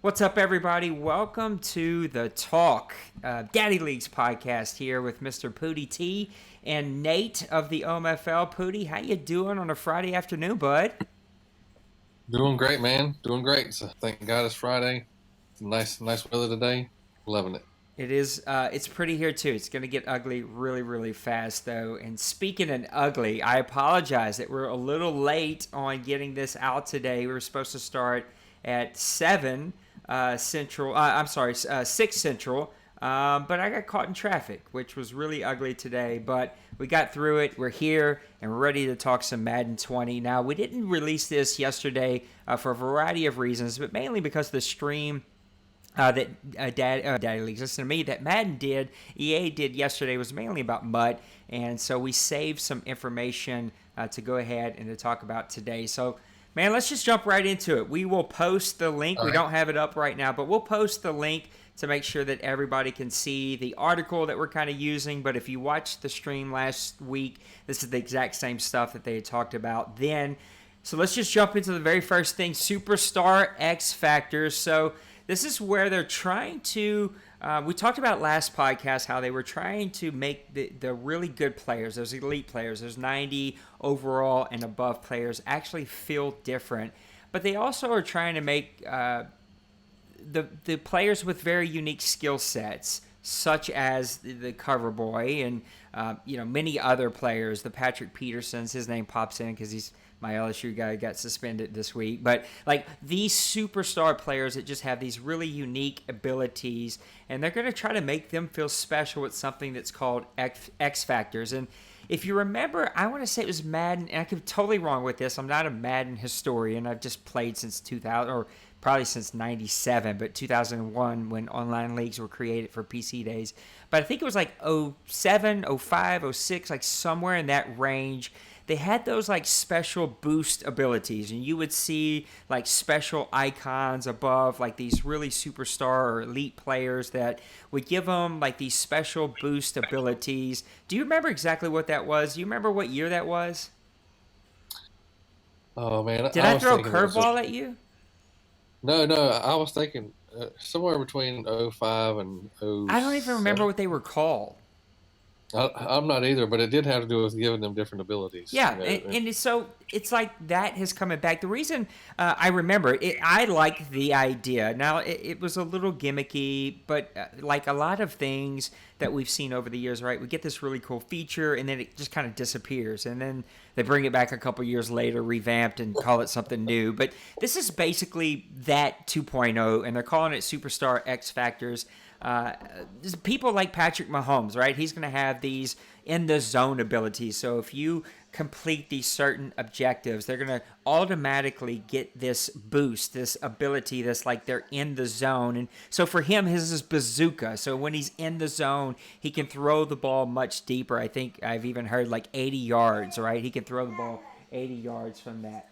What's up, everybody? Welcome to the Talk, Daddy Leagues podcast here with Mr. Pooty T and Nate of the OMFL. Pooty, how you doing on a Friday afternoon, bud? Doing great, man. Doing great. So thank God it's Friday. Nice weather today. Loving it. It is. It's pretty here too. It's gonna get ugly really, really fast though. And speaking of ugly, I apologize that we're a little late on getting this out today. We were supposed to start at 7 Central. I'm sorry, 6 Central. But I got caught in traffic, which was really ugly today. But we got through it. We're here and we're ready to talk some Madden 20. Now we didn't release this yesterday for a variety of reasons, but mainly because the stream Daddy Leagues, listen to me, that Madden did, EA did yesterday was mainly about mud, and so we saved some information to go ahead and to talk about today. So, man, let's just jump right into it. We will post the link. All We right. don't have it up right now, but we'll post the link to make sure that everybody can see the article that we're kind of using. But if you watched the stream last week, this is the exact same stuff that they had talked about then. So let's just jump into the very first thing, Superstar X Factors. So this is where they're trying to. We talked about last podcast how they were trying to make the really good players, those elite players, those 90 overall and above players, actually feel different. But they also are trying to make the players with very unique skill sets, such as the cover boy and many other players. The Patrick Petersons, his name pops in because he's my LSU guy, got suspended this week. But like these superstar players that just have these really unique abilities, and they're going to try to make them feel special with something that's called X Factors. And if you remember, I want to say it was Madden, and I could be totally wrong with this. I'm not a Madden historian. I've just played since 2000, or probably since 97, but 2001 when online leagues were created for PC days. But I think it was like 07, 05, 06, like somewhere in that range. They had those like special boost abilities, and you would see like special icons above like these really superstar or elite players that would give them like these special boost abilities. Do you remember exactly what that was? Do you remember what year that was? Oh man, Did I I was throw a thinking it was just curveball at you? no. I was thinking somewhere between '05 and I don't even remember '07. what they were called. I'm not either, but it did have to do with giving them different abilities. Yeah, and it's like that has coming back. The reason I remember it, I like the idea. Now it was a little gimmicky, but like a lot of things that we've seen over the years, right? We get this really cool feature, and then it just kind of disappears, and then they bring it back a couple years later, revamped, and call it something new. But this is basically that 2.0, and they're calling it Superstar X Factors. Uh, People like Patrick Mahomes, right? He's going to have these in the zone abilities. So if you complete these certain objectives, they're going to automatically get this boost, this ability, this like they're in the zone. And so for him, his is bazooka. So when he's in the zone, he can throw the ball much deeper. I think I've even heard like 80 yards, right? He can throw the ball 80 yards from that.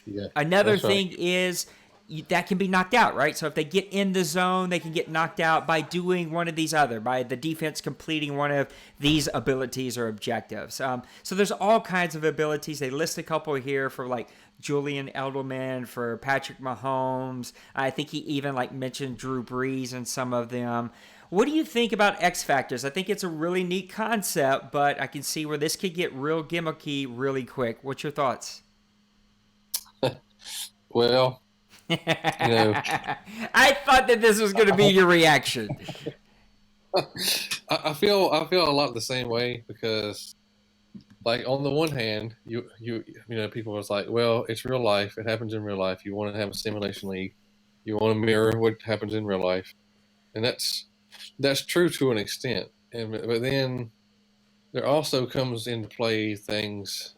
Yeah, Another that's right. thing is that can be knocked out, right? So if they get in the zone, they can get knocked out by doing one of these by the defense completing one of these abilities or objectives. So there's all kinds of abilities. They list a couple here for like Julian Edelman, for Patrick Mahomes. I think he even like mentioned Drew Brees in some of them. What do you think about X Factors? I think it's a really neat concept, but I can see where this could get real gimmicky really quick. What's your thoughts? Well, you know, I thought that this was going to be I, your reaction. I feel a lot the same way because, like, on the one hand, people was like, well, it's real life. It happens in real life. You want to have a simulation league. You want to mirror what happens in real life, and that's true to an extent. But then there also comes into play things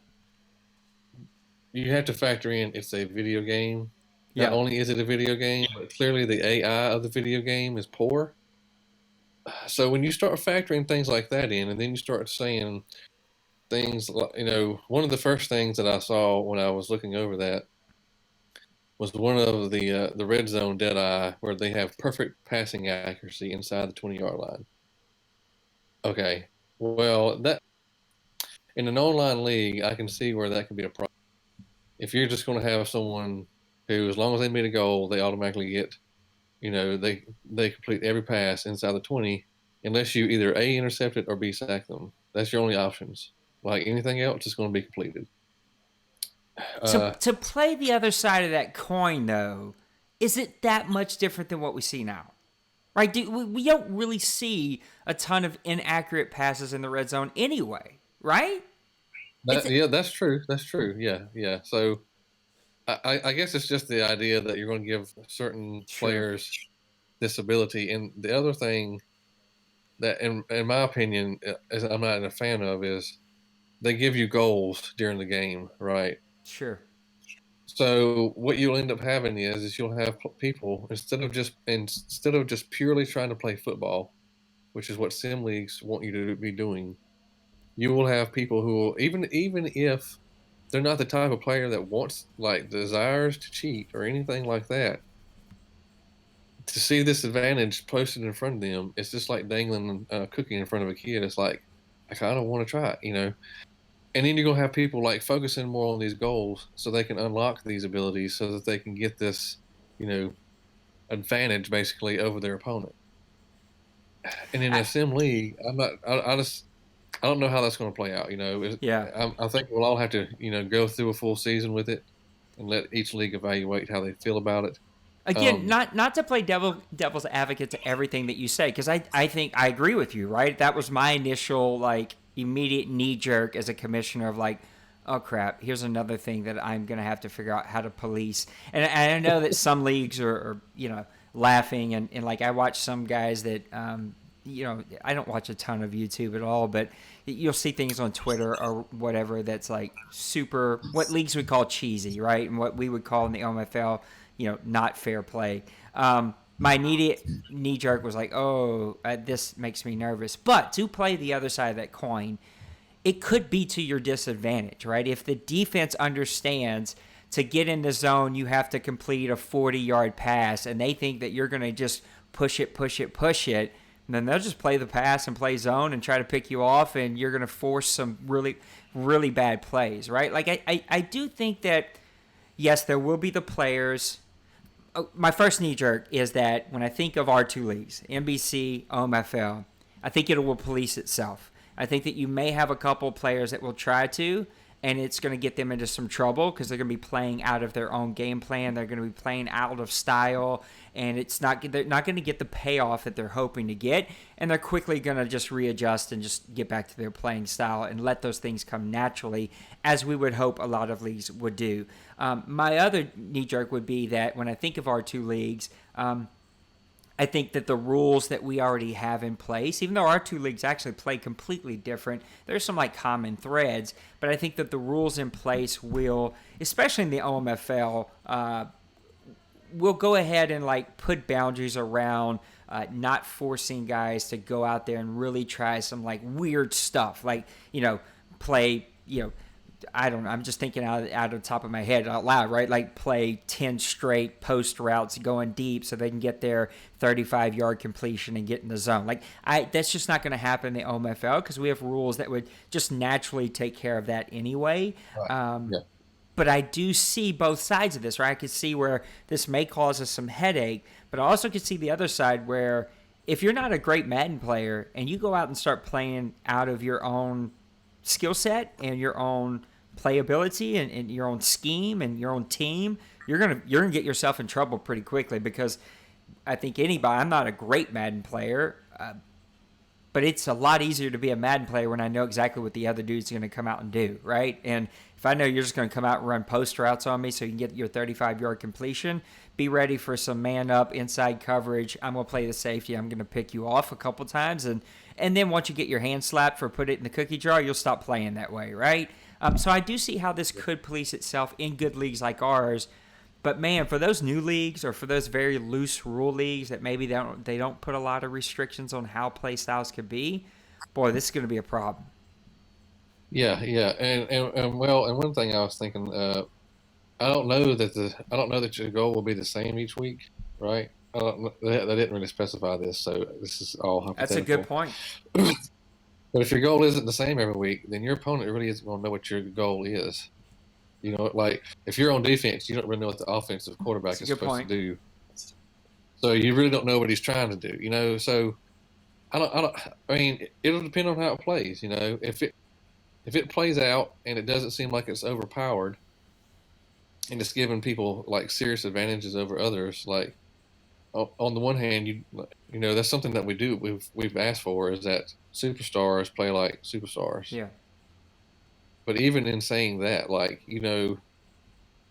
you have to factor in. It's a video game. Not Yeah. only is it a video game, but clearly the AI of the video game is poor. So when you start factoring things like that in, and then you start saying things like, one of the first things that I saw when I was looking over that was one of the red zone dead eye where they have perfect passing accuracy inside the 20-yard line. Okay, well that in an online league, I can see where that could be a problem. If you're just going to have someone who, as long as they meet a goal, they automatically get they complete every pass inside the 20, unless you either A, intercept it or B, sack them. That's your only options. Like anything else is going to be completed. To play the other side of that coin, though, is it that much different than what we see now? Right? We don't really see a ton of inaccurate passes in the red zone anyway, right? It's Yeah, that's true. That's true. Yeah, yeah. So I guess it's just the idea that you're going to give certain Sure. players this ability. And the other thing that, in my opinion, is I'm not a fan of is they give you goals during the game, right? Sure. So what you'll end up having is you'll have people instead of just purely trying to play football, which is what sim leagues want you to be doing. You will have people who will, even if they're not the type of player that wants like desires to cheat or anything like that, to see this advantage posted in front of them, it's just like dangling a cookie in front of a kid. It's like I kind of want to try it. And then you're gonna have people like focusing more on these goals so they can unlock these abilities so that they can get this, you know, advantage basically over their opponent. And in I, a sim league, I don't know how that's going to play out. yeah. I think we'll all have to go through a full season with it and let each league evaluate how they feel about it. Again, Um, not to play devil's advocate to everything that you say, because I think I agree with you, right? That was my initial like immediate knee jerk as a commissioner of like, oh crap, here's another thing that I'm gonna have to figure out how to police. And I know that some leagues are laughing and like I watch some guys that I don't watch a ton of YouTube at all, but you'll see things on Twitter or whatever that's like super what leagues would call cheesy, right? And what we would call in the OMFL, not fair play. My immediate knee jerk was like, oh, this makes me nervous. But to play the other side of that coin, it could be to your disadvantage, right? If the defense understands to get in the zone, you have to complete a 40-yard pass, and they think that you're going to just push it, push it, push it, then they'll just play the pass and play zone and try to pick you off, and you're going to force some really, really bad plays, right? Like, I do think that, yes, there will be the players. Oh, my first knee jerk is that when I think of our two leagues, NBC, OMFL, I think it will police itself. I think that you may have a couple players that will try to, and it's going to get them into some trouble because they're going to be playing out of their own game plan. They're going to be playing out of style, and they're not going to get the payoff that they're hoping to get, and they're quickly going to just readjust and just get back to their playing style and let those things come naturally, as we would hope a lot of leagues would do. My other knee jerk would be that when I think of our two leagues, I think that the rules that we already have in place, even though our two leagues actually play completely different, there's some like common threads, but I think that the rules in place will, especially in the OMFL, will go ahead and like put boundaries around not forcing guys to go out there and really try some like weird stuff, like, play, I don't know. I'm just thinking out of the top of my head out loud, right? Like play 10 straight post routes going deep so they can get their 35-yard completion and get in the zone. Like that's just not going to happen in the OMFL because we have rules that would just naturally take care of that anyway. right. Yeah. But I do see both sides of this, right? I could see where this may cause us some headache, but I also could see the other side where if you're not a great Madden player and you go out and start playing out of your own skill set and your own playability and your own scheme and your own team, you're gonna get yourself in trouble pretty quickly because I think I'm not a great Madden player, but it's a lot easier to be a Madden player when I know exactly what the other dude's going to come out and do, right? And if I know you're just going to come out and run post routes on me so you can get your 35-yard completion, be ready for some man-up inside coverage. I'm going to play the safety. I'm going to pick you off a couple times, and then once you get your hand slapped for put it in the cookie jar, you'll stop playing that way, right? So I do see how this could police itself in good leagues like ours. But man, for those new leagues or for those very loose rule leagues that maybe they don't put a lot of restrictions on how play styles could be, boy, this is going to be a problem. Yeah, yeah, and well, and one thing I was thinking, I don't know that your goal will be the same each week, right? I don't, they didn't really specify this, so this is all That's a good hypothetical. point. But if your goal isn't the same every week, then your opponent really isn't going to know what your goal is. Like if you're on defense, you don't really know what the offensive quarterback That's a is good supposed to point. do. So you really don't know what he's trying to do, So I mean, it'll depend on how it plays, If it plays out and it doesn't seem like it's overpowered and it's giving people like serious advantages over others, like on the one hand, that's something that we've asked for is that superstars play like superstars. Yeah. But even in saying that,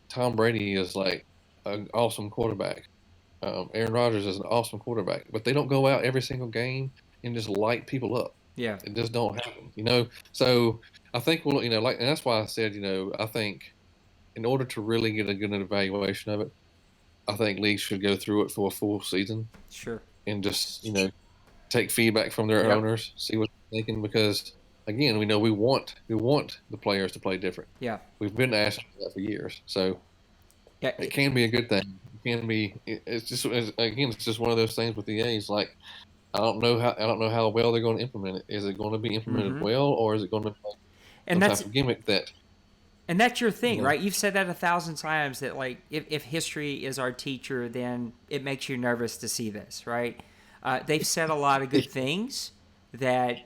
Tom Brady is like an awesome quarterback. Aaron Rodgers is an awesome quarterback, but they don't go out every single game and just light people up. Yeah. It just don't happen. So I think and that's why I said, I think in order to really get a good evaluation of it, I think leagues should go through it for a full season Sure. and just take feedback from their Yep. owners, see what they're thinking. Because again, we want the players to play different. Yeah. We've been asking for that for years, so Yeah. it can be a good thing. It can be. It's just one of those things with the A's. Like I don't know how well they're going to implement it. Is it going to be implemented Mm-hmm. well, or is it going to be like And some type that's of gimmick that And that's your you thing, know? right? You've said that 1,000 times that, like, if history is our teacher, then it makes you nervous to see this, right? They've said a lot of good things that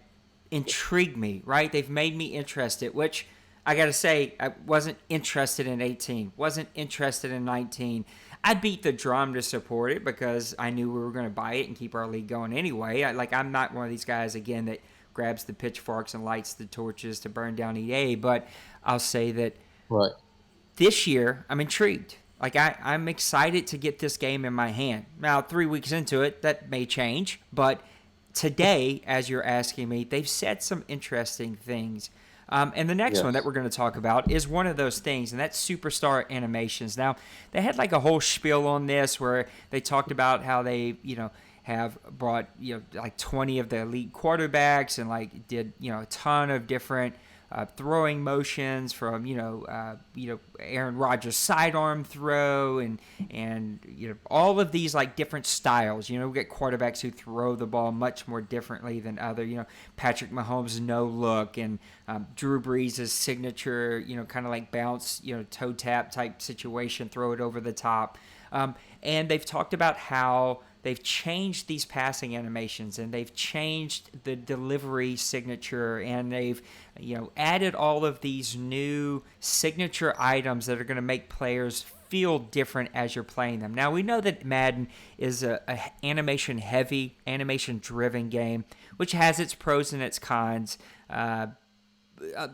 intrigue me, right? They've made me interested, which I got to say, I wasn't interested in 18, wasn't interested in 19. I beat the drum to support it because I knew we were going to buy it and keep our league going anyway. I'm not one of these guys, again, that grabs the pitchforks and lights the torches to burn down EA, but I'll say that Right. this year I'm intrigued. I'm excited to get this game in my hand. Now, 3 weeks into it, that may change, but today, as you're asking me, they've said some interesting things. And the next one that Yes. we're going to talk about is one of those things, and that's superstar animations. Now, they had like a whole spiel on this where they talked about how they, have brought, like 20 of the elite quarterbacks and like did, a ton of different throwing motions from Aaron Rodgers' sidearm throw and all of these like different styles. We get quarterbacks who throw the ball much more differently than other. Patrick Mahomes' no look and Drew Brees' signature. Kind of like bounce toe tap type situation, throw it over the top. And they've talked about how they've changed these passing animations and they've changed the delivery signature and they've added all of these new signature items that are going to make players feel different as you're playing them. Now we know that Madden is a animation heavy, animation driven game, which has its pros and its cons.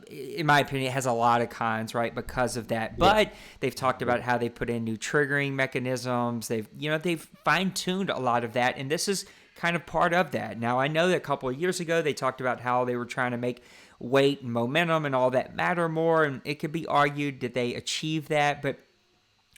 In my opinion, it has a lot of cons, right, because of that. Yeah. But they've talked about how they put in new triggering mechanisms. They've fine-tuned a lot of that, and this is kind of part of that. Now, I know that a couple of years ago they talked about how they were trying to make weight and momentum and all that matter more, and it could be argued did they achieve that, but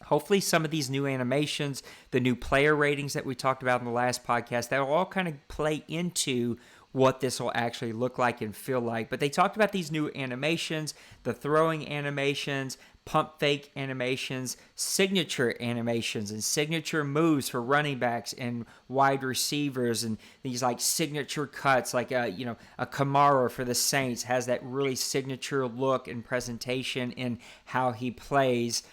hopefully some of these new animations, the new player ratings that we talked about in the last podcast, that will all kind of play into what this will actually look like and feel like. But they talked about these new animations, the throwing animations, pump fake animations, signature animations, and signature moves for running backs and wide receivers, and these like signature cuts, like a Kamara for the Saints has that really signature look and presentation in how he plays.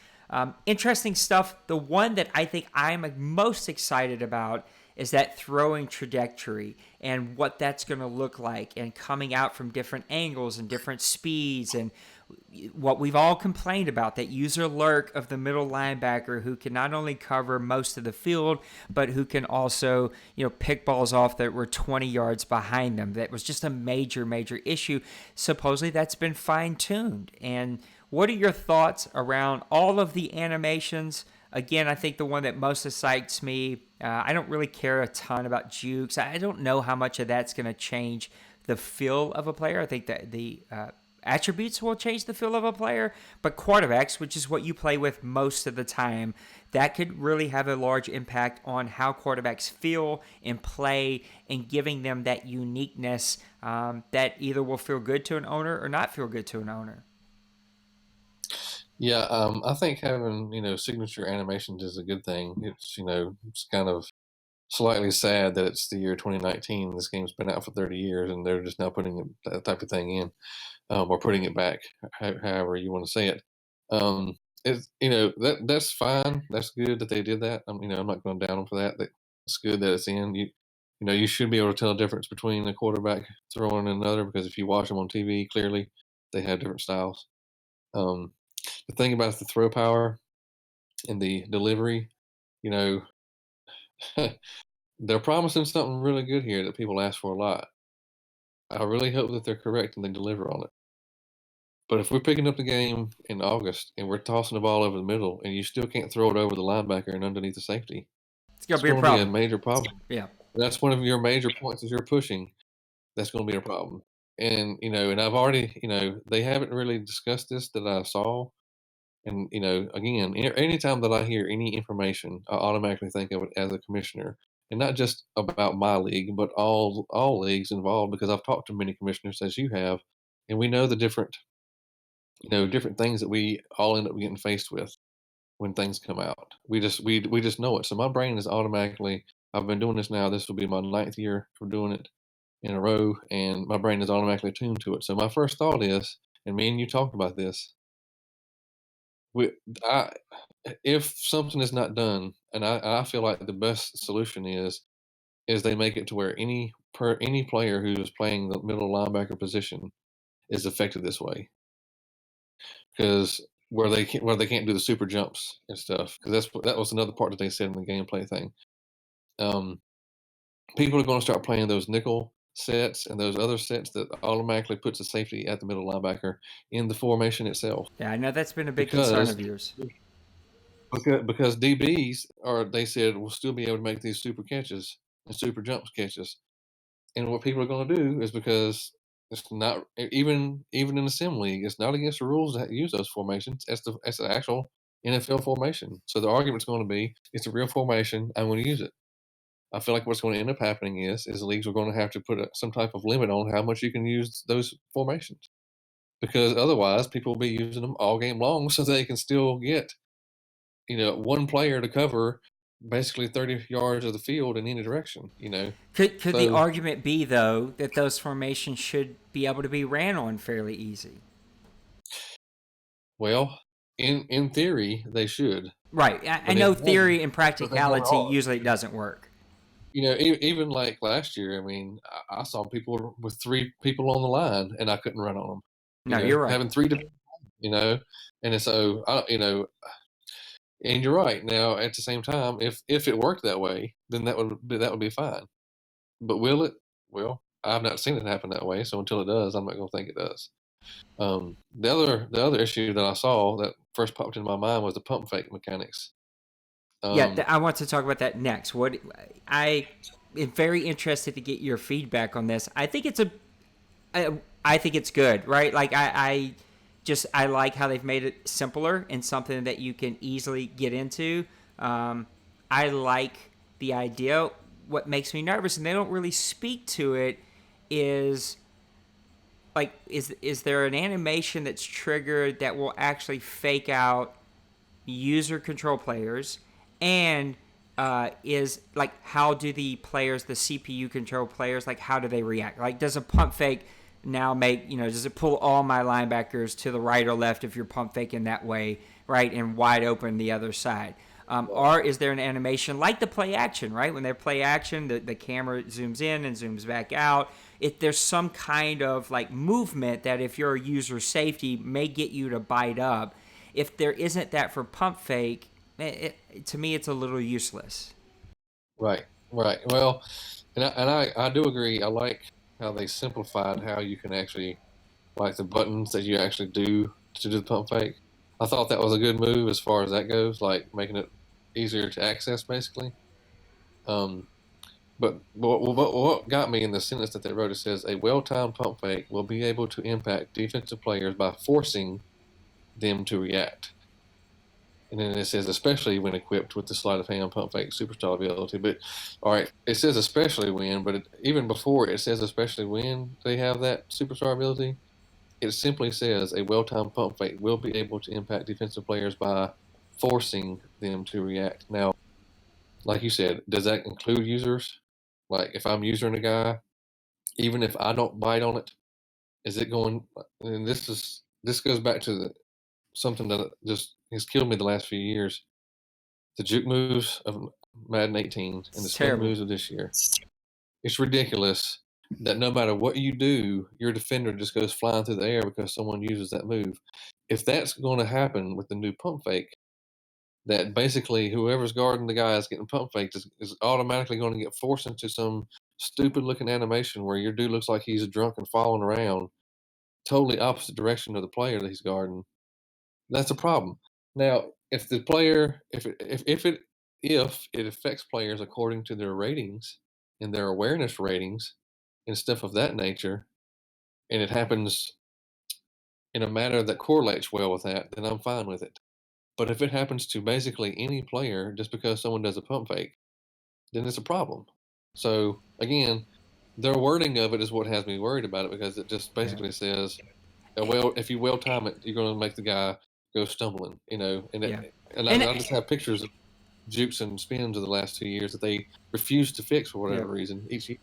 Interesting stuff. The one that I think I'm most excited about is that throwing trajectory and what that's going to look like and coming out from different angles and different speeds and what we've all complained about, that user lurk of the middle linebacker who can not only cover most of the field but who can also pick balls off that were 20 yards behind them. That was just a major issue. Supposedly that's been fine-tuned. And what are your thoughts around all of the animations? Again, I think the one that most excites me, I don't really care a ton about jukes. I don't know how much of that's going to change the feel of a player. I think that the attributes will change the feel of a player, but quarterbacks, which is what you play with most of the time, that could really have a large impact on how quarterbacks feel and play and giving them that uniqueness that either will feel good to an owner or not feel good to an owner. Yeah, I think having signature animations is a good thing. It's kind of slightly sad that it's the year 2019. This game's been out for 30 years, and they're just now putting that type of thing in, or putting it back, however you want to say it. It's that's fine. That's good that they did that. I'm not going down them for that. It's good that it's in. You should be able to tell the difference between a quarterback throwing and another because if you watch them on TV, clearly they have different styles. Um, the thing about the throw power and the delivery, you know, they're promising something really good here that people ask for a lot. I really hope that they're correct and they deliver on it. But if we're picking up the game in August and we're tossing the ball over the middle and you still can't throw it over the linebacker and underneath the safety, It's gonna it's be a going to be a problem. major problem. Yeah. That's one of your major points as you're pushing. That's going to be a problem. And and I've already, they haven't really discussed this that I saw. And again, anytime that I hear any information, I automatically think of it as a commissioner, and not just about my league, but all leagues involved. Because I've talked to many commissioners as you have, and we know the different things that we all end up getting faced with when things come out. We just know it. So my brain is automatically. I've been doing this now. This will be my ninth year for doing it in a row, and my brain is automatically tuned to it. So my first thought is, and me and you talked about this. We, I, if something is not done, and I feel like the best solution is they make it to where any player who is playing the middle linebacker position is affected this way, because where they can't do the super jumps and stuff, because that was another part that they said in the gameplay thing. Um, People are going to start playing those nickel sets and those other sets that automatically puts a safety at the middle linebacker in the formation itself, Yeah, I know that's been a big concern because of yours. because DBs are they said will still be able to make these super catches and super jumps catches. And what people are going to do is because it's not even in the sim league, it's not against the rules to use those formations. That's the actual NFL formation. So the argument's going to be it's a real formation. I'm going to use it. I feel like what's going to end up happening is the leagues are going to have to put some type of limit on how much you can use those formations, because otherwise people will be using them all game long so they can still get one player to cover basically 30 yards of the field in any direction. Could the So, argument be though that those formations should be able to be ran on fairly easy? well, in theory, they should, Right. I but know in Madden, theory and but they never practicality are. usually doesn't work. Even like last year, I mean, I saw people with three people on the line, and I couldn't run on them. No, you're right. Having three, you know, and so and you're right. Now, at the same time, if it worked that way, then that would be fine. But will it? Well, I've not seen it happen that way. So until it does, I'm not going to think it does. The other issue that I saw that first popped into my mind was the pump fake mechanics. Yeah, Um, I want to talk about that next. What I am very interested to get your feedback on this. I think it's good, right? Like I like how they've made it simpler and something that you can easily get into. I like the idea. What makes me nervous, and they don't really speak to it, is like is there an animation that's triggered that will actually fake out user control players, and is like how do the players, the CPU control players, like how do they react? Like does a pump fake now make, does it pull all my linebackers to the right or left if you're pump faking that way, right, and wide open the other side? Or is there an animation like the play action, right? When they play action, the camera zooms in and zooms back out. If there's some kind of like movement that if you're a user safety may get you to bite up, if there isn't that for pump fake, to me it's a little useless. right, right. Well, and I do agree. I like how they simplified how you can actually like the buttons that you actually do to do the pump fake. I thought that was a good move as far as that goes, like making it easier to access, basically. Um, but what got me in the sentence that they wrote, it says a well-timed pump fake will be able to impact defensive players by forcing them to react. And then it says especially when equipped with the sleight of hand pump fake superstar ability. But all right, it says especially when, but even before it says especially when they have that superstar ability, it simply says a well-timed pump fake will be able to impact defensive players by forcing them to react. Now, like you said, does that include users? Like if I'm using a guy, even if I don't bite on it, is it going? And this goes back to something that just has killed me the last few years. The juke moves of Madden 18 and the It's spin terrible. moves of this year. It's ridiculous that no matter what you do, your defender just goes flying through the air because someone uses that move. If that's going to happen with the new pump fake, that basically whoever's guarding the guy is getting pump faked is automatically going to get forced into some stupid looking animation where your dude looks like he's drunk and falling around, totally opposite direction of the player that he's guarding. That's a problem. Now, if the player, if it affects players according to their ratings and their awareness ratings and stuff of that nature, and it happens in a manner that correlates well with that, then I'm fine with it. But if it happens to basically any player just because someone does a pump fake, then it's a problem. So again, their wording of it is what has me worried about it because it just Yeah. basically says, well, if you well time it, you're going to make the guy go stumbling, and Yeah. And I just have pictures of jukes and spins of the last 2 years that they refuse to fix for yeah. whatever reason each year.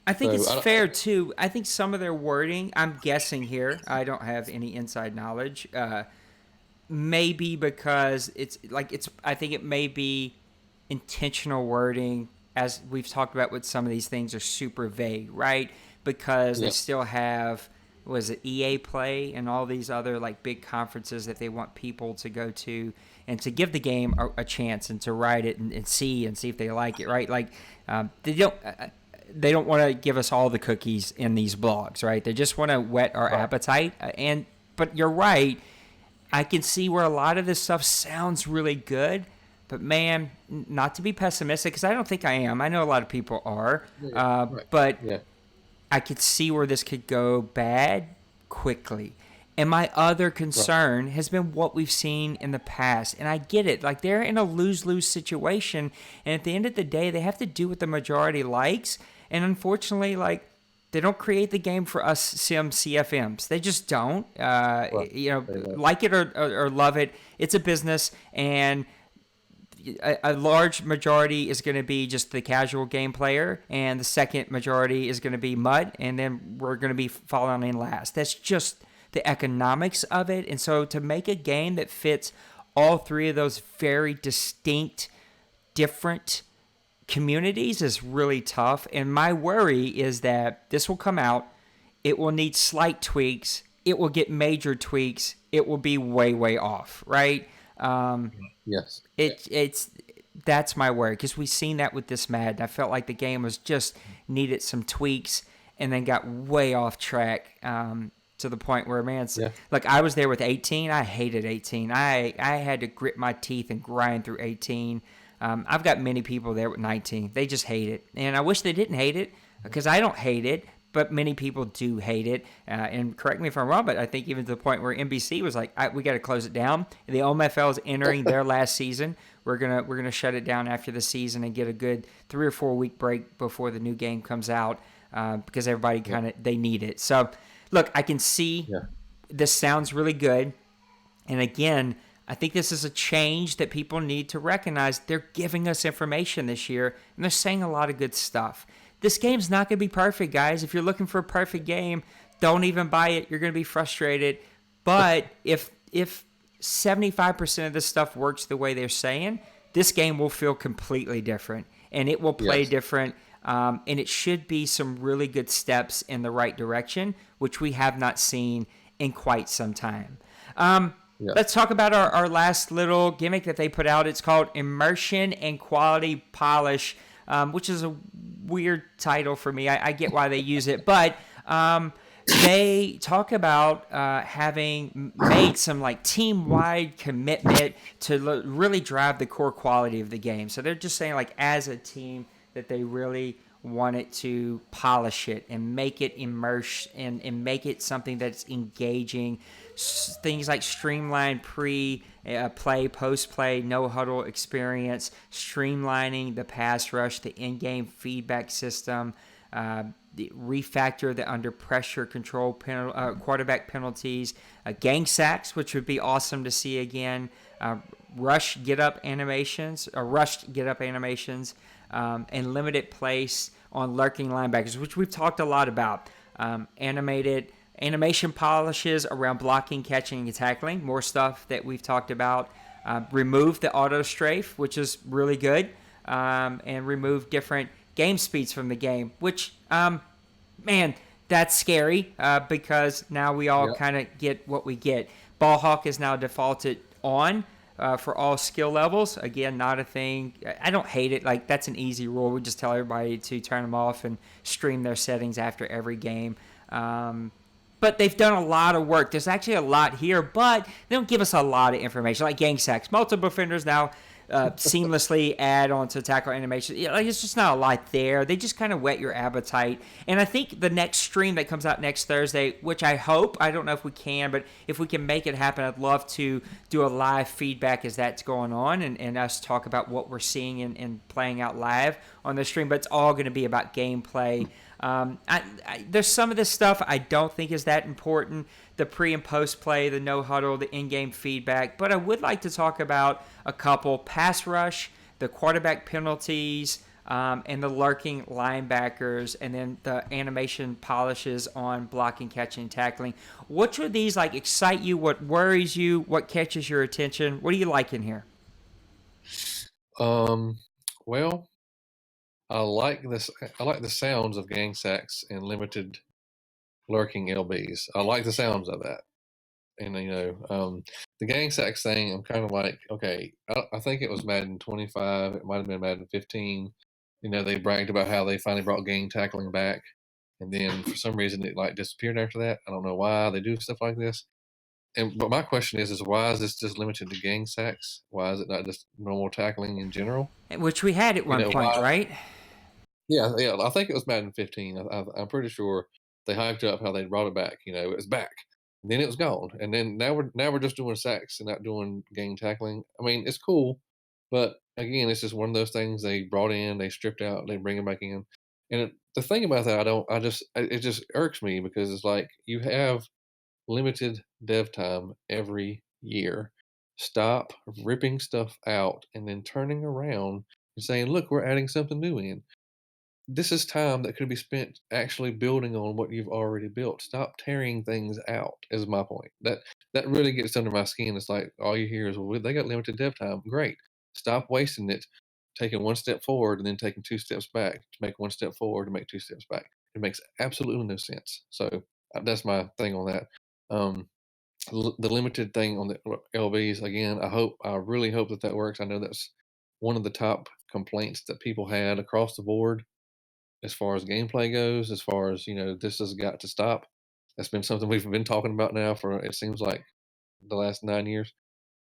I think So it's fair too. I think some of their wording, I'm guessing here, I don't have any inside knowledge. Maybe because I think it may be intentional wording, as we've talked about with some of these things are super vague, right? Because they yeah, still have, was it EA Play and all these other like big conferences that they want people to go to and to give the game a chance and to write it and see if they like it, right? Like they don't want to give us all the cookies in these blogs, right? They just want to whet our right, appetite. But you're right. I can see where a lot of this stuff sounds really good, but man, not to be pessimistic, because I don't think I am. I know a lot of people are, yeah, right, but yeah, I could see where this could go bad quickly. And my other right, concern has been what we've seen in the past. And I get it. Like, they're in a lose lose situation. And at the end of the day, they have to do what the majority likes. And unfortunately, like, they don't create the game for us CFMs. They just don't. right. Say that. Like it or love it, it's a business. And a large majority is going to be just the casual game player, and the second majority is going to be mud, and then we're going to be falling in last. That's just the economics of it. And so to make a game that fits all three of those very distinct, different communities is really tough. And my worry is that this will come out, it will need slight tweaks, it will get major tweaks, it will be way, way off, right? Yes, It's that's my worry because we've seen that with this Madden. I felt like the game was just needed some tweaks and then got way off track to the point where, man, yeah, like I was there with 18. I hated 18. I had to grit my teeth and grind through 18. I've got many people there with 19. They just hate it, and I wish they didn't hate it because I don't hate it. But many people do hate it, and correct me if I'm wrong, but I think even to the point where NBC was like, "We got to close it down." The OMFL is entering their last season. We're gonna shut it down after the season and get a good 3 or 4 week break before the new game comes out because everybody kind of they need it. So, look, I can see yeah, this sounds really good, and again, I think this is a change that people need to recognize. They're giving us information this year, and they're saying a lot of good stuff. This game's not going to be perfect, guys. If you're looking for a perfect game, don't even buy it. You're going to be frustrated. But if 75% of this stuff works the way they're saying, this game will feel completely different, and it will play yes, different. And it should be some really good steps in the right direction, which we have not seen in quite some time. yeah, Let's talk about our last little gimmick that they put out. It's called Immersion and Quality Polish, which is a weird title for me. I get why they use it, but they talk about having made some like team-wide commitment to really drive the core quality of the game. So they're just saying like as a team that they really wanted to polish it and make it immerse and make it something that's engaging. Things like streamlined play, post play, no huddle experience, streamlining the pass rush, the in-game feedback system, refactor the under pressure control quarterback penalties, gang sacks, which would be awesome to see again, rushed get up animations, and limited place on lurking linebackers, which we've talked a lot about. Animation polishes around blocking, catching, and tackling. More stuff that we've talked about. Remove the auto strafe, which is really good. and remove different game speeds from the game, which, man, that's scary because now we all Yep. kind of get what we get. Ball hawk is now defaulted on for all skill levels. Again, not a thing. I don't hate it. Like, that's an easy rule. We just tell everybody to turn them off and stream their settings after every game. But they've done a lot of work. There's actually a lot here, but they don't give us a lot of information. Like gang sacks, multiple offenders now seamlessly add on to tackle animation. Yeah, like, it's just not a lot there. They just kind of whet your appetite. And I think the next stream that comes out next Thursday, which I hope, I don't know if we can, but if we can make it happen, I'd love to do a live feedback as that's going on and us talk about what we're seeing and playing out live on the stream. But it's all going to be about gameplay. There's some of this stuff I don't think is that important. The pre and post play, the no huddle, the in-game feedback. But I would like to talk about a couple: pass rush, the quarterback penalties, and the lurking linebackers, and then the animation polishes on blocking, catching, and tackling. Which of these like excite you? What worries you? What catches your attention? What do you like in here? Um, well, I like this. I like the sounds of gang sacks and limited lurking LBs. I like the sounds of that. And the gang sacks thing, I'm kind of like, okay, I think it was Madden 25. It might have been Madden 15. They bragged about how they finally brought gang tackling back, and then for some reason it like disappeared after that. I don't know why they do stuff like this. But my question is why is this just limited to gang sacks? Why is it not just normal tackling in general? Which we had at one point, Why? right? Yeah, yeah. I think it was Madden 15. I'm pretty sure they hyped up how they brought it back. It was back, and then it was gone, and then now we're just doing sacks and not doing gang tackling. I mean, it's cool, but again, it's just one of those things they brought in, they stripped out, they bring it back in. And the thing about that, it just irks me because it's like you have limited dev time every year. Stop ripping stuff out and then turning around and saying, "Look, we're adding something new in." This is time that could be spent actually building on what you've already built. Stop tearing things out is my point. That really gets under my skin. It's like all you hear is, "Well, they got limited dev time." Great. Stop wasting it, taking one step forward and then taking two steps back to make one step forward and make two steps back. It makes absolutely no sense. So that's my thing on that. Um, the limited thing on the LBs again. I really hope that works. I know that's one of the top complaints that people had across the board as far as gameplay goes, as far as, this has got to stop. That's been something we've been talking about now for it seems like the last 9 years.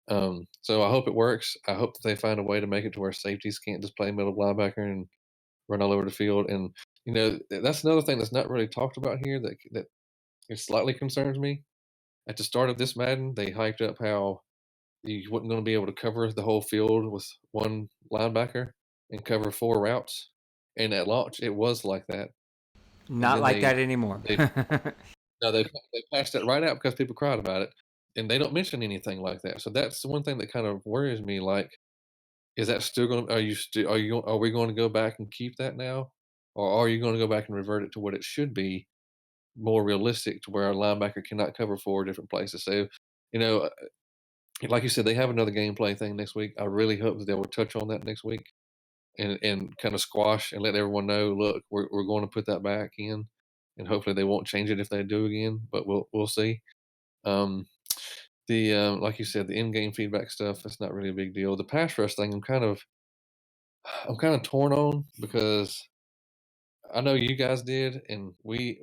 So I hope it works. I hope that they find a way to make it to where safeties can't just play middle linebacker and run all over the field. And that's another thing that's not really talked about here that it slightly concerns me. At the start of this Madden, they hyped up how you wasn't going to be able to cover the whole field with one linebacker and cover four routes. And at launch, it was like that. And Not then like that anymore. they no, they passed that right out because people cried about it, and they don't mention anything like that. So that's the one thing that kind of worries me. Like, is that still going? Are we going to go back and keep that now, or are you going to go back and revert it to what it should be, more realistic, to where a linebacker cannot cover four different places? So, you know, like you said, they have another gameplay thing next week. I really hope that they will touch on that next week and kind of squash and let everyone know, look, we're going to put that back in, and hopefully they won't change it if they do again, but we'll see. Um, the like you said, the in-game feedback stuff, that's not really a big deal. The pass rush thing, I'm kind of torn on because I know you guys did, and we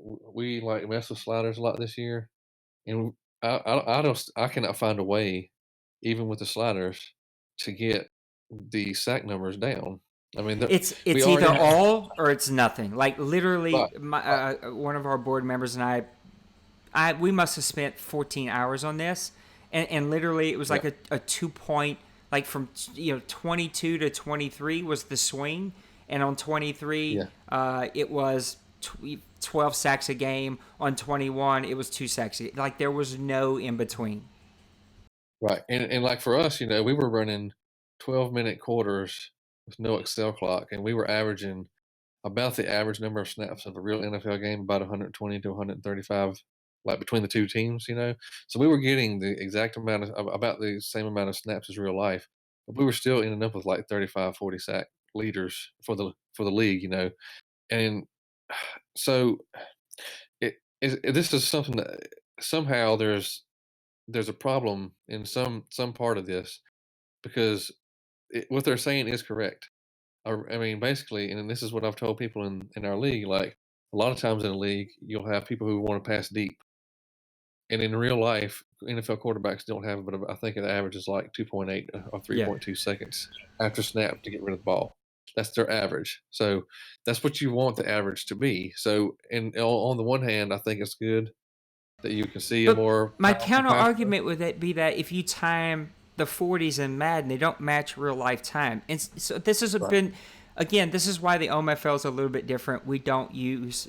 like mess with sliders a lot this year, and I cannot find a way, even with the sliders, to get the sack numbers down. I mean, we It's already either have. all or it's nothing. Like Right, literally, right, one of our board members and I we must have spent 14 hours on this, and literally it was yeah, like a 2 point, like from 22 to 23 was the swing, and on 23 yeah, it was 12 sacks a game. On 21 it was 2 sacks. Like there was no in between. right. And like for us, we were running 12-minute quarters with no Excel clock, and we were averaging about the average number of snaps of a real NFL game, about 120 to 135, like between the two teams. So we were getting the exact amount of about the same amount of snaps as real life, but we were still ending up with like 35, 40 sack leaders for the league, you know, and so this is something that somehow there's a problem in some part of this because what they're saying is correct. I mean, basically, and this is what I've told people in our league. Like a lot of times in a league, you'll have people who want to pass deep, and in real life, NFL quarterbacks don't have, but I think the average is like 2.8 or Yeah. 3.2 seconds after snap to get rid of the ball. That's their average. So that's what you want the average to be. So, and on the one hand, I think it's good that you can see a But more my powerful counter passer. argument would that be that if you time the 40s in Madden, they don't match real life time. And so this has Right. been, again, this is why the OMFL is a little bit different. We don't use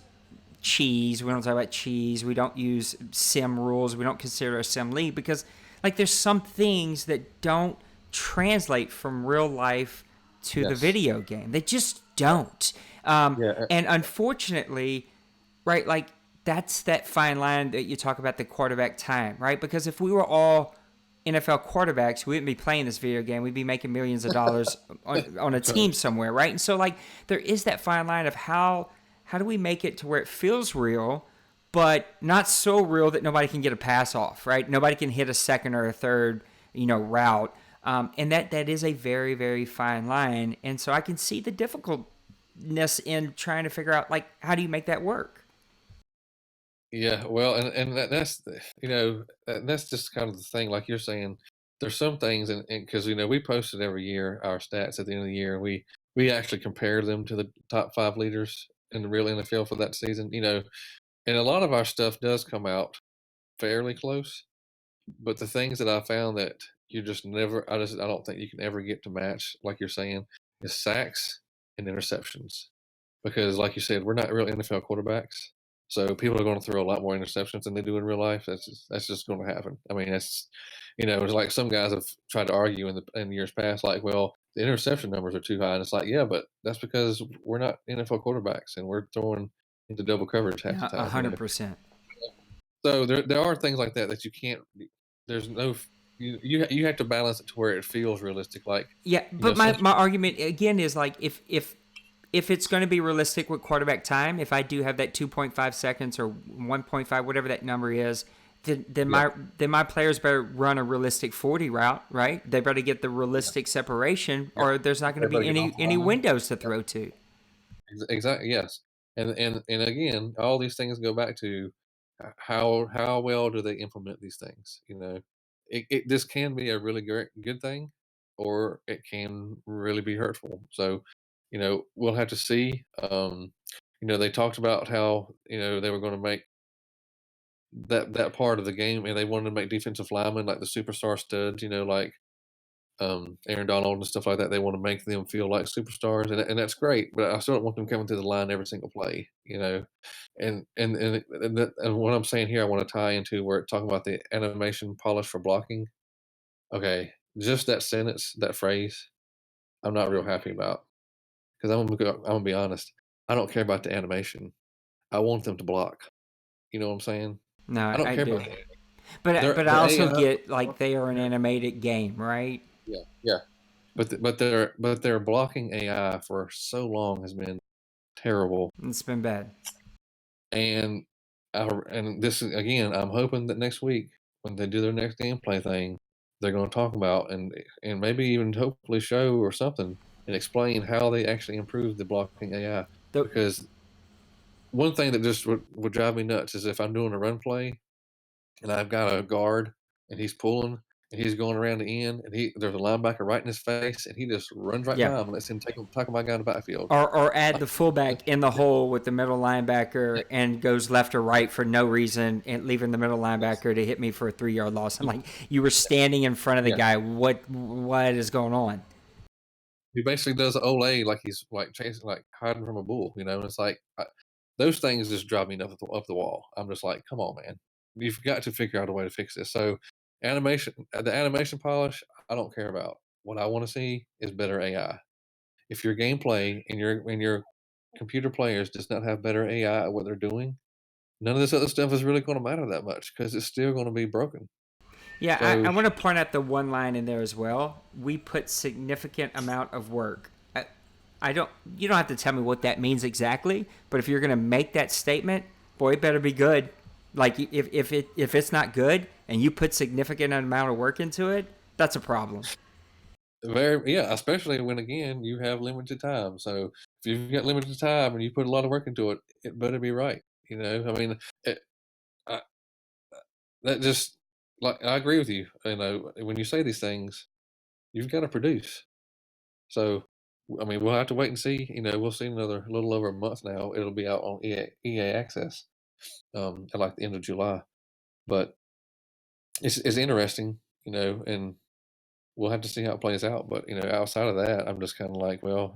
cheese. We don't talk about cheese. We don't use sim rules. We don't consider a sim league because, like, there's some things that don't translate from real life to the Yes. video game. They just don't. Yeah. And unfortunately, right, like that's that fine line that you talk about the quarterback time, right? Because if we were all NFL quarterbacks, we wouldn't be playing this video game. We'd be making millions of dollars on a That's right. team somewhere, right? And so like there is that fine line of how do we make it to where it feels real, but not so real that nobody can get a pass off, right? Nobody can hit a second or a third, route. And that is a very, very fine line. And so I can see the difficultness in trying to figure out like how do you make that work? Yeah, well, and that's just kind of the thing. Like you're saying, there's some things, and because we posted every year our stats at the end of the year, and we actually compare them to the top 5 leaders in the real NFL for that season. And a lot of our stuff does come out fairly close. But the things that I found that you just never, I don't think you can ever get to match, like you're saying, is sacks and interceptions because, like you said, we're not real NFL quarterbacks. So people are going to throw a lot more interceptions than they do in real life. That's just going to happen. I mean, it's like some guys have tried to argue in years past, like, well, the interception numbers are too high, and it's like, yeah, but that's because we're not NFL quarterbacks and we're throwing into double coverage half the Yeah, a time. hundred percent. So there are things like that that you can't. There's no. You have to balance it to where it feels realistic. Like Yeah, but my, some my argument again is like if it's going to be realistic with quarterback time, if I do have that 2.5 seconds or 1.5, whatever that number is, then yeah, my players better run a realistic 40 route, right? They better get the yeah, realistic separation, yeah. or there's not going to be Everybody get off the any line. windows to throw to. Exactly. Yes. And again, all these things go back to how well do they implement these things? This can be a really great good thing, or it can really be hurtful. So, we'll have to see. They talked about how they were going to make that part of the game, and they wanted to make defensive linemen like the superstar studs. Like Aaron Donald and stuff like that. They want to make them feel like superstars, and that's great. But I still don't want them coming to the line every single play. And what I'm saying here, I want to tie into where it's talking about the animation polish for blocking. Okay, just that sentence, that phrase, I'm not real happy about because I'm gonna be honest. I don't care about the animation. I want them to block. You know what I'm saying? No, I don't I care do. about that. But I The also AI. get like they are an animated game, right? Yeah, yeah. But their blocking AI for so long has been terrible. It's been bad. And and this is again, I'm hoping that next week when they do their next gameplay thing, they're going to talk about and maybe even hopefully show or something and explain how they actually improved the blocking AI. The Because one thing that just would drive me nuts is if I'm doing a run play and I've got a guard and he's pulling and he's going around the end and there's a linebacker right in his face and he just runs right yeah. by him and lets him tackle my guy in the backfield. Or add Like, the fullback in the hole with the middle linebacker and goes left or right for no reason and leaving the middle yes, linebacker to hit me for a 3 yard loss. I'm like, you were standing in front of the yeah. guy. What is going on? He basically does Olay like he's like chasing, like hiding from a bull, And it's like those things just drive me up the wall. I'm just like, come on, man, you've got to figure out a way to fix this. So, the animation polish, I don't care about. What I want to see is better AI. If your gameplay and your computer players does not have better AI at what they're doing, none of this other stuff is really going to matter that much because it's still going to be broken. Yeah, I So want to point out the one line in there as well. We put significant amount of work. I don't. You don't have to tell me what that means exactly. But if you're going to make that statement, boy, it better be good. Like if it's not good and you put significant amount of work into it, that's a problem. Very, yeah, especially when again you have limited time. So if you've got limited time and you put a lot of work into it, it better be right. I mean, it, I, that just like I agree with you. When you say these things, you've got to produce. So, I mean, we'll have to wait and see. We'll see another little over a month now. It'll be out on EA Access at like the end of July. But it's interesting, and we'll have to see how it plays out. But outside of that, I'm just kind of like, well,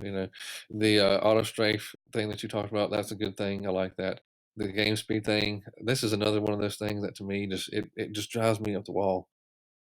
the auto strafe thing that you talked about, that's a good thing. I like that. The game speed thing, this is another one of those things that to me it just drives me up the wall.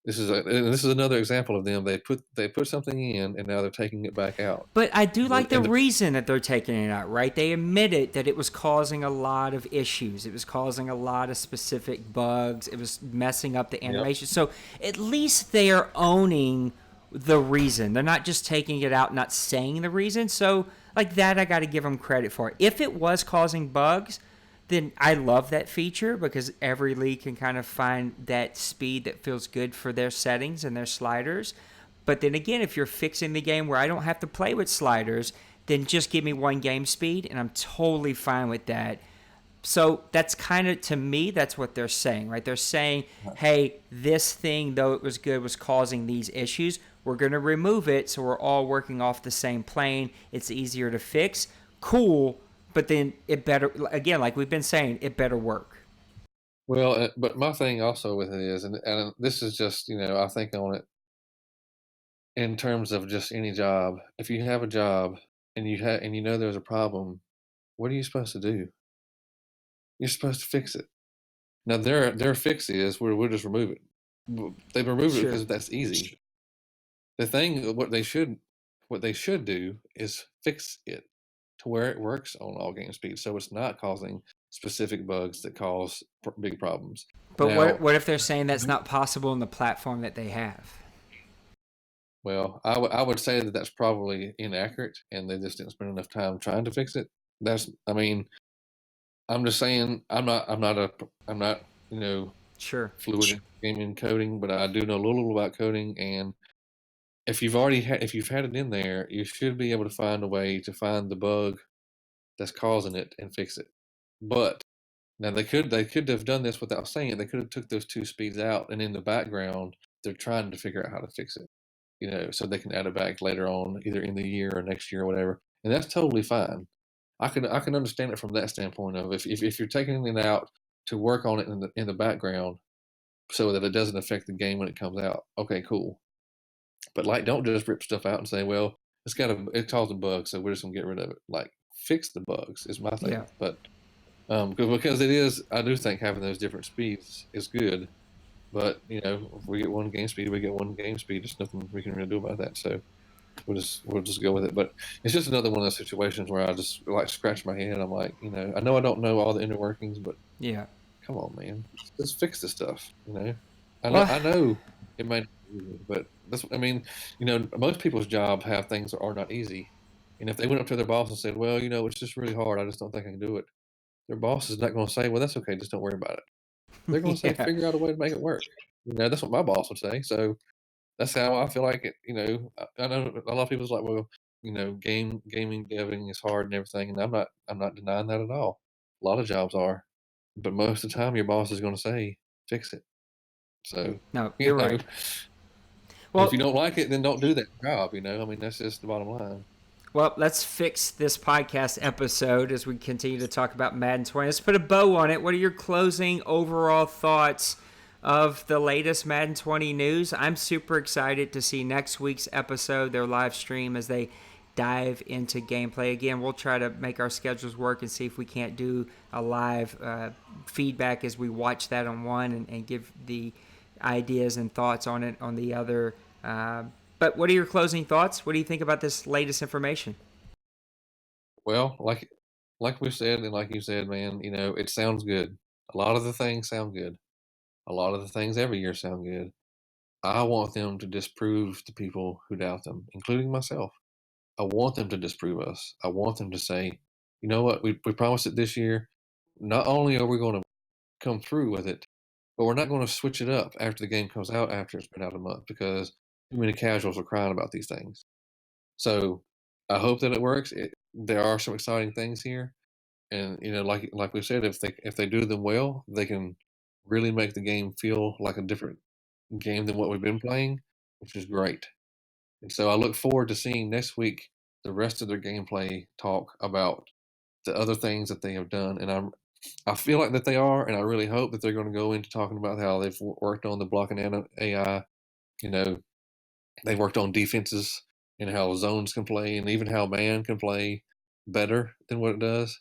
This is another example of them. They put something in and now they're taking it back out. But I do like the And the reason that they're taking it out, right? They admitted that it was causing a lot of issues. It was causing a lot of specific bugs. It was messing up the Yep. animation. So at least they are owning the reason. They're not just taking it out, not saying the reason. So, like that, I got to give them credit for. If it was causing bugs, then I love that feature because every league can kind of find that speed that feels good for their settings and their sliders. But then again, if you're fixing the game where I don't have to play with sliders, then just give me one game speed, and I'm totally fine with that. So that's kind of, to me, that's what they're saying, right? They're saying, hey, this thing, though it was good, was causing these issues. We're going to remove it so we're all working off the same plane. It's easier to fix. Cool, but then it better, again, like we've been saying, it better work. Well, but my thing also with it is, and this is just I think on it in terms of just any job. If you have a job and you know there's a problem, what are you supposed to do? You're supposed to fix it. Now their fix is we'll just remove it. They remove it Sure. because that's easy. The thing what they should do is fix it to where it works on all game speeds, so it's not causing specific bugs that cause big problems. But what, Now, what if they're saying that's not possible in the platform that they have? well, I would say that that's probably inaccurate, and they just didn't spend enough time trying to fix it. I mean, I'm just saying I'm not Sure. fluid in gaming coding, but I do know a little about coding, and if you've had it in there, you should be able to find a way to find the bug that's causing it and fix it. But now they could have done this without saying it. They could have took those two speeds out, and in the background, they're trying to figure out how to fix it. So they can add it back later on, either in the year or next year or whatever, and that's totally fine. I can understand it from that standpoint of if you're taking it out to work on it in the background so that it doesn't affect the game when it comes out. Okay, cool. But like, don't just rip stuff out and say, well, it's causing bugs, so we're just gonna get rid of it. Like, fix the bugs is my Yeah. thing. But because it is, I do think having those different speeds is good. But if we get one game speed, we get one game speed. There's nothing we can really do about that. So we'll just go with it. But it's just another one of those situations where I just like scratch my head. I'm like, I know I don't know all the inner workings, but Yeah. come on, man, just fix the stuff. I know Well, I know it might not be easy, but that's I mean, most people's job have things that are not easy. And if they went up to their boss and said, well, it's just really hard. I just don't think I can do it. Their boss is not going to say, well, that's okay. Just don't worry about it. They're going to say, yeah. figure out a way to make it work. That's what my boss would say. So that's how I feel like it. I know a lot of people's like, well, gaming deving is hard and everything, and I'm not denying that at all. A lot of jobs are, but most of the time, your boss is going to say, fix it. So, No, you you're know, right. and if you Well, don't like it, then don't do that job. I mean, that's just the bottom line. well, let's fix this podcast episode as we continue to talk about Madden 20. Let's put a bow on it. What are your closing overall thoughts of the latest Madden 20 news? I'm super excited to see next week's episode, their live stream, as they dive into gameplay. Again, we'll try to make our schedules work and see if we can't do a live feedback as we watch that on one and give the ideas and thoughts on it on the other. But what are your closing thoughts? What do you think about this latest information? Well, like we said, and like you said, man, it sounds good. A lot of the things sound good. A lot of the things every year sound good. I want them to disprove the people who doubt them, including myself. I want them to disprove us. I want them to say, you know what, we promised it this year. Not only are we going to come through with it, but we're not going to switch it up after the game comes out after it's been out a month because too many casuals are crying about these things. So I hope that it works. There are some exciting things here, and like we said, if they do them well, they can really make the game feel like a different game than what we've been playing, which is great. And so I look forward to seeing next week the rest of their gameplay talk about the other things that they have done, and I feel like that they are, and I really hope that they're going to go into talking about how they've worked on the blocking AI. You know, they worked on defenses and how zones can play, and even how man can play better than what it does.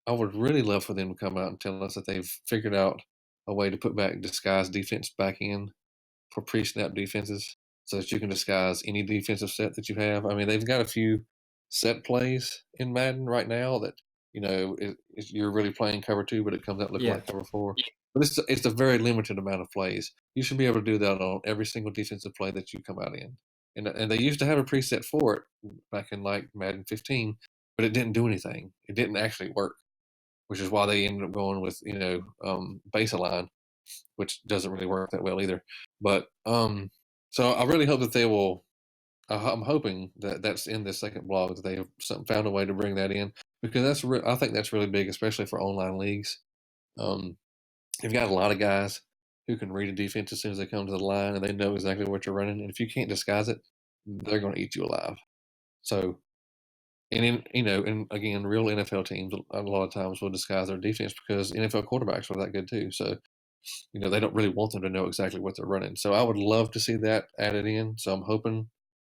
I would really love for them to come out and tell us that they've figured out a way to put back disguise defense back in for pre-snap defenses so that you can disguise any defensive set that you have. I mean, they've got a few set plays in Madden right now that you're really playing cover two, but it comes out looking Yeah. like cover four. But it's a very limited amount of plays. You should be able to do that on every single defensive play that you come out in. And they used to have a preset for it back in like Madden 15, but it didn't do anything. It didn't actually work, which is why they ended up going with base align, which doesn't really work that well either. But so I really hope that they will. I'm hoping that that's in this second blog that they have found a way to bring that in because I think that's really big, especially for online leagues. You've got a lot of guys who can read a defense as soon as they come to the line and they know exactly what you're running. And if you can't disguise it, they're going to eat you alive. So, and again, real NFL teams a lot of times will disguise their defense because NFL quarterbacks are that good too. So they don't really want them to know exactly what they're running. So I would love to see that added in. So I'm hoping,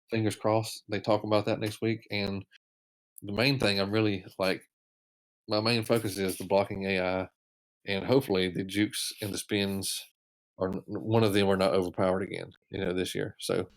fingers crossed, they talk about that next week. And the main thing I'm really like, my main focus is the blocking AI, and hopefully the jukes and the spins one of them are not overpowered again, this year. So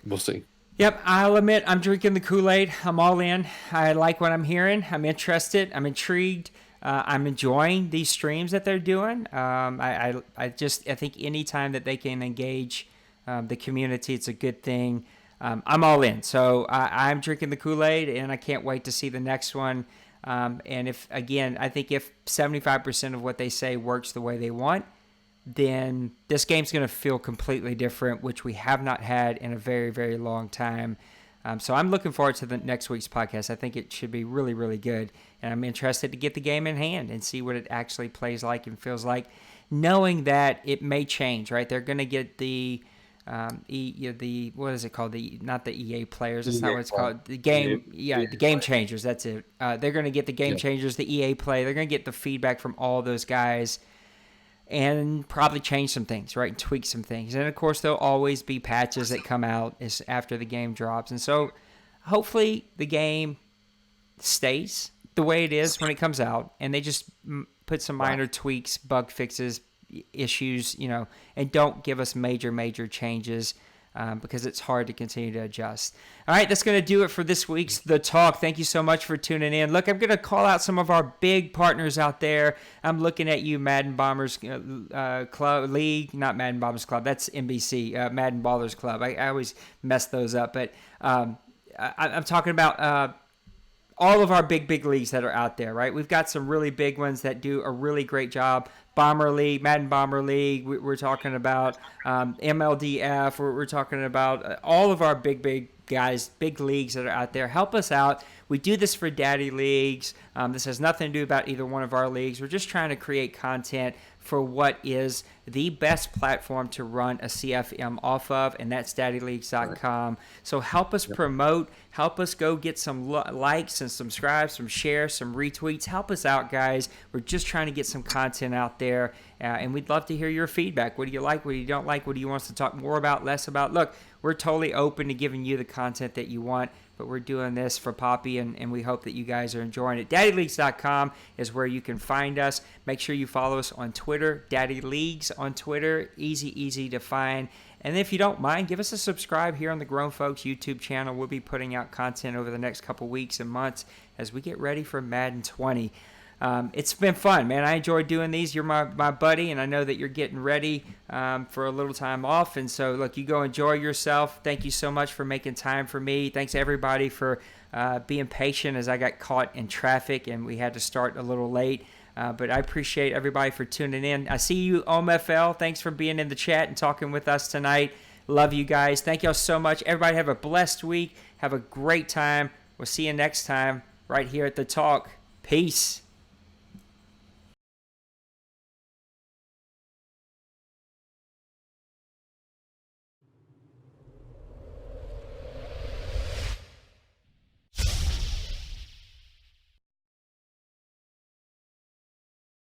we'll see. Yep, I'll admit I'm drinking the Kool-Aid. I'm all in. I like what I'm hearing. I'm interested. I'm intrigued. I'm enjoying these streams that they're doing. I think anytime that they can engage the community, it's a good thing. I'm all in. So I'm drinking the Kool-Aid, and I can't wait to see the next one. And I think if 75% of what they say works the way they want, then this game's going to feel completely different, which we have not had in a very, very long time. So I'm looking forward to the next week's podcast. I think it should be really, really good. And I'm interested to get the game in hand and see what it actually plays like and feels like, knowing that it may change, right? They're going to get the what is it called? Not the EA players. That's not what it's called. The game, the game changers. That's it. They're going to get the game changers, the EA play. They're going to get the feedback from all those guys, and probably change some things, right? And tweak some things. And of course, there'll always be patches that come out after the game drops. And so, hopefully, the game stays the way it is when it comes out, and they just put some minor tweaks, bug fixes, issues, and don't give us major changes because it's hard to continue to adjust. All right, that's going to do it for this week's The Talk. Thank you so much for tuning in. Look, I'm going to call out some of our big partners out there. I'm looking at you, Madden Bombers Club League, not Madden Bombers Club. That's NBC, Madden Ballers Club. I always mess those up, but I'm talking about all of our big leagues that are out there, right? We've got some really big ones that do a really great job. Bomber League, Madden Bomber League. We're talking about MLDF. We're talking about all of our big guys, big leagues that are out there. Help us out. We do this for Daddy Leagues. This has nothing to do about either one of our leagues. We're just trying to create content for what is the best platform to run a CFM off of, and that's DaddyLeagues.com. So help us promote, help us go get some likes and subscribes, some shares, some retweets. Help us out, guys. We're just trying to get some content out there, and we'd love to hear your feedback. What do you like? What do you don't like? What do you want us to talk more about, less about? Look, we're totally open to giving you the content that you want, but we're doing this for Poppy, and we hope that you guys are enjoying it. DaddyLeagues.com is where you can find us. Make sure you follow us on Twitter, Daddy Leagues on Twitter. Easy to find. And if you don't mind, give us a subscribe here on the Grown Folks YouTube channel. We'll be putting out content over the next couple weeks and months as we get ready for Madden 20. It's been fun, man. I enjoy doing these. You're my buddy, and I know that you're getting ready for a little time off. And so, look, you go enjoy yourself. Thank you so much for making time for me. Thanks, everybody, for being patient as I got caught in traffic and we had to start a little late. But I appreciate everybody for tuning in. I see you, OMFL. Thanks for being in the chat and talking with us tonight. Love you guys. Thank y'all so much. Everybody have a blessed week. Have a great time. We'll see you next time right here at The Talk. Peace.